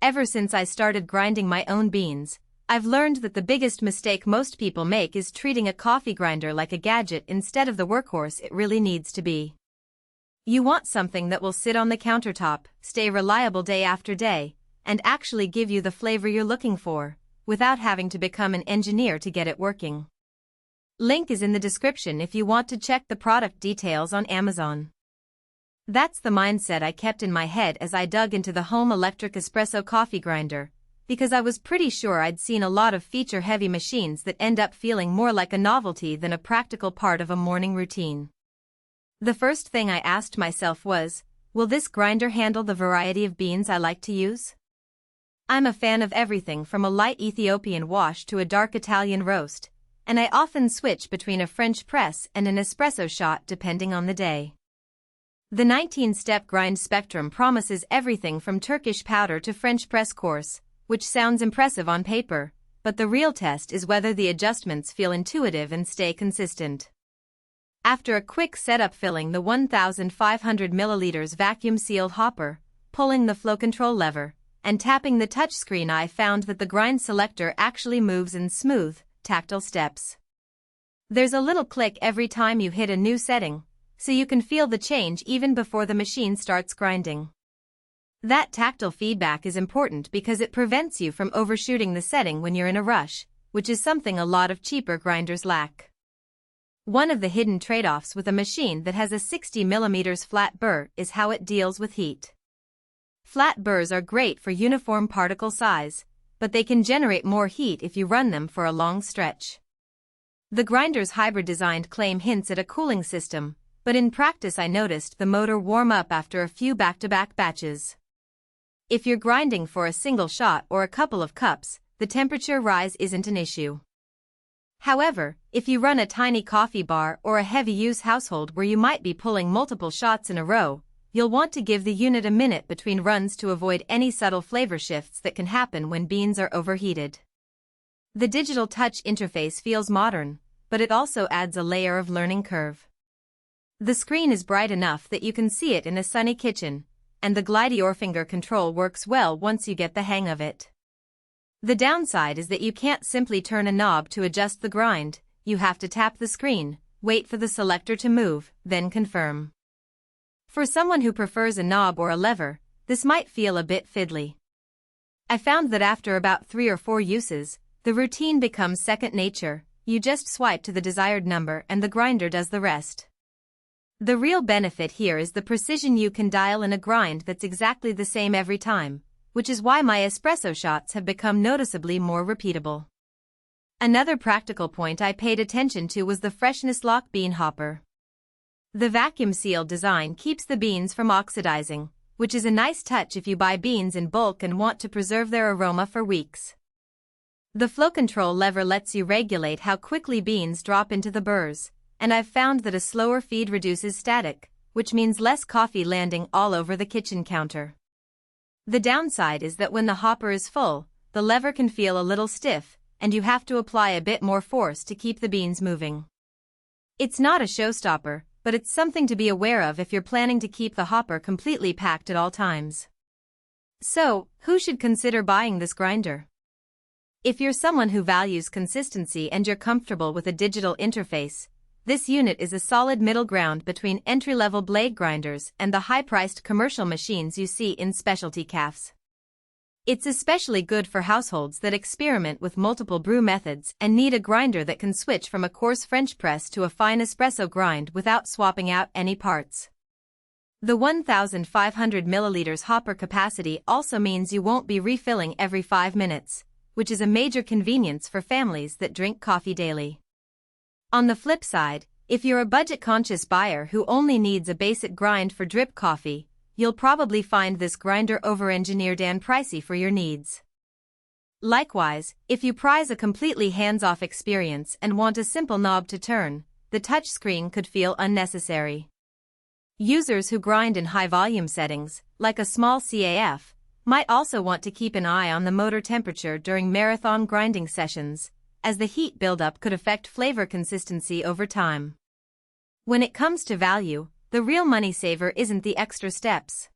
Ever since I started grinding my own beans, I've learned that the biggest mistake most people make is treating a coffee grinder like a gadget instead of the workhorse it really needs to be. You want something that will sit on the countertop, stay reliable day after day, and actually give you the flavor you're looking for, without having to become an engineer to get it working. Link is in the description if you want to check the product details on Amazon. That's the mindset I kept in my head as I dug into the home electric espresso coffee grinder, because I was pretty sure I'd seen a lot of feature-heavy machines that end up feeling more like a novelty than a practical part of a morning routine. The first thing I asked myself was, will this grinder handle the variety of beans I like to use? I'm a fan of everything from a light Ethiopian wash to a dark Italian roast, and I often switch between a French press and an espresso shot depending on the day. The 19-step grind spectrum promises everything from Turkish powder to French press coarse, which sounds impressive on paper, but the real test is whether the adjustments feel intuitive and stay consistent. After a quick setup filling the 1,500 milliliters vacuum-sealed hopper, pulling the flow control lever, and tapping the touchscreen, I found that the grind selector actually moves in smooth, tactile steps. There's a little click every time you hit a new setting, so you can feel the change even before the machine starts grinding. That tactile feedback is important because it prevents you from overshooting the setting when you're in a rush, which is something a lot of cheaper grinders lack. One of the hidden trade-offs with a machine that has a 60 mm flat burr is how it deals with heat. Flat burrs are great for uniform particle size, but they can generate more heat if you run them for a long stretch. The grinder's hybrid design claim hints at a cooling system, but in practice I noticed the motor warm up after a few back-to-back batches. If you're grinding for a single shot or a couple of cups, the temperature rise isn't an issue. However, if you run a tiny coffee bar or a heavy-use household where you might be pulling multiple shots in a row, you'll want to give the unit a minute between runs to avoid any subtle flavor shifts that can happen when beans are overheated. The digital touch interface feels modern, but it also adds a layer of learning curve. The screen is bright enough that you can see it in a sunny kitchen, and the glide finger control works well once you get the hang of it. The downside is that you can't simply turn a knob to adjust the grind. You have to tap the screen, wait for the selector to move, then confirm. For someone who prefers a knob or a lever, this might feel a bit fiddly. I found that after about 3 or 4 uses, the routine becomes second nature. You just swipe to the desired number and the grinder does the rest. The real benefit here is the precision. You can dial in a grind that's exactly the same every time, which is why my espresso shots have become noticeably more repeatable. Another practical point I paid attention to was the Freshness-Lock bean hopper. The vacuum-sealed design keeps the beans from oxidizing, which is a nice touch if you buy beans in bulk and want to preserve their aroma for weeks. The flow control lever lets you regulate how quickly beans drop into the burrs, and I've found that a slower feed reduces static, which means less coffee landing all over the kitchen counter. The downside is that when the hopper is full, the lever can feel a little stiff, and you have to apply a bit more force to keep the beans moving. It's not a showstopper, but it's something to be aware of if you're planning to keep the hopper completely packed at all times. So, who should consider buying this grinder? If you're someone who values consistency and you're comfortable with a digital interface, this unit is a solid middle ground between entry-level blade grinders and the high-priced commercial machines you see in specialty cafes. It's especially good for households that experiment with multiple brew methods and need a grinder that can switch from a coarse French press to a fine espresso grind without swapping out any parts. The 1,500 milliliters hopper capacity also means you won't be refilling every 5 minutes, which is a major convenience for families that drink coffee daily. On the flip side, if you're a budget-conscious buyer who only needs a basic grind for drip coffee, you'll probably find this grinder over-engineered and pricey for your needs. Likewise, if you prize a completely hands-off experience and want a simple knob to turn, the touchscreen could feel unnecessary. Users who grind in high-volume settings, like a small CAF, might also want to keep an eye on the motor temperature during marathon grinding sessions, as the heat buildup could affect flavor consistency over time. When it comes to value, the real money saver isn't the extra steps.